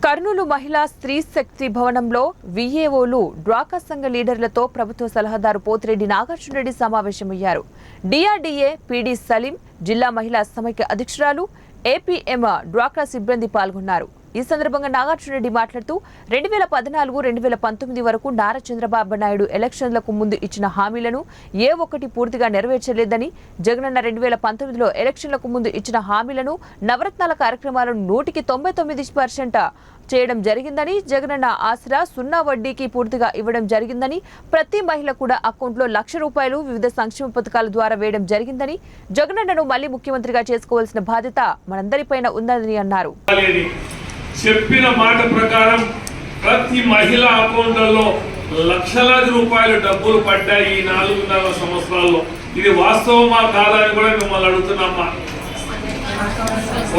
కర్నూలు మహిళా స్త్రీ శక్తి భవనంలో విఏఓలు డ్వాకా సంఘ లీడర్లతో ప్రభుత్వ సలహాదారు పోతిరెడ్డి నాగార్జునరెడ్డి సమావేశమయ్యారు. డిఆర్డీఏ పీడీ సలీం, జిల్లా మహిళా సమైక్య అధ్యక్షురాలు, ఏపీఎం డ్వాక్రా సిబ్బంది పాల్గొన్నారు. ఈ సందర్భంగా నాగార్జునరెడ్డి మాట్లాడుతూ 2014-2019 వరకు నారా చంద్రబాబు నాయుడు ఎలక్షన్లకు ముందు ఇచ్చిన హామీలను ఏ ఒక్కటి పూర్తిగా నెరవేర్చలేదని, జగనన్న 2019లో ఎలక్షన్లకు ముందు ఇచ్చిన హామీలను, నవరత్నాల కార్యక్రమాలను 199% చేయడం జరిగిందని, జగనన్న ఆసరా 0 వడ్డీకి పూర్తిగా ఇవ్వడం జరిగిందని, ప్రతి మహిళ కూడా అకౌంట్లో ₹1,00,000 వివిధ సంక్షేమ పథకాల ద్వారా వేయడం జరిగిందని, జగనన్నను మళ్లీ ముఖ్యమంత్రిగా చేసుకోవాల్సిన బాధ్యత మనందరిపైన ఉందని అన్నారు. చెప్పిన మాట ప్రకారం ప్రతి మహిళ అకౌంట్లలో లక్షలాది రూపాయల డబ్బులు పడ్డాయి ఈ 4.5 సంవత్సరాల్లో. ఇది వాస్తవమా కాదా అని కూడా మిమ్మల్ని అడుగుతున్నామా?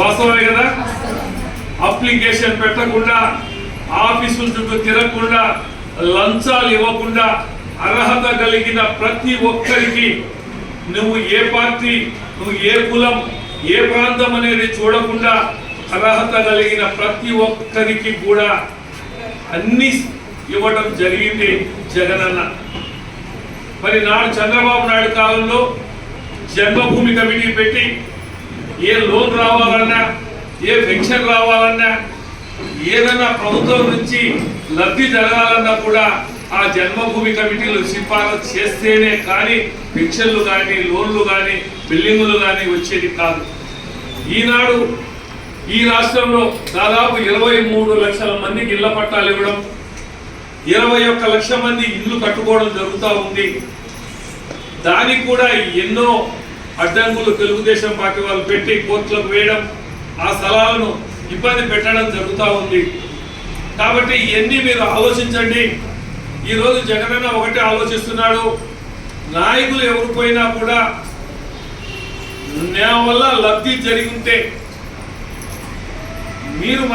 వాస్తవమే కదా? అప్లికేషన్ పెట్టకుండా, ఆఫీసుల చుట్టూ తిరగకుండా, లంచాలు ఇవ్వకుండా, అర్హత కలిగిన ప్రతి ఒక్కరికి నువ్వు ఏ పార్టీ, నువ్వు ఏ కులం, ఏ ప్రాంతం అనేది చూడకుండా అర్హత కలిగిన ప్రతి ఒక్కరికి కూడా అన్ని ఇవ్వడం జరిగింది జగనన్న. మరి నాడు చంద్రబాబు నాయుడు కాలంలో జన్మభూమి కమిటీ పెట్టి ఏ లోన్ రావాలన్నా, ఏ పెన్షన్ రావాలన్నా, ఏదైనా ప్రభుత్వం నుంచి లబ్ధి జరగాలన్నా కూడా ఆ జన్మభూమి కమిటీలు సిఫారసు చేస్తేనే కానీ పెన్షన్లు కానీ, లోన్లు కానీ, బిల్డింగులు కానీ వచ్చేది కాదు. ఈనాడు ఈ రాష్ట్రంలో దాదాపు 23 లక్షల మందికి ఇళ్ల పట్టాలు ఇవ్వడం, 21 లక్షల మంది ఇల్లు కట్టుకోవడం జరుగుతూ ఉంది. దానికి కూడా ఎన్నో అడ్డంకులు తెలుగుదేశం పార్టీ వాళ్ళు పెట్టి కోర్టులకు వేయడం, ఆ స్థలాలను ఇబ్బంది పెట్టడం జరుగుతూ ఉంది. కాబట్టి ఇవన్నీ మీరు ఆలోచించండి. ఈరోజు జగనన్న ఒకటే ఆలోచిస్తున్నాడు, నాయకులు ఎవరు పోయినా కూడా నా వల్ల లబ్ధి జరిగి ఉంటే మీరు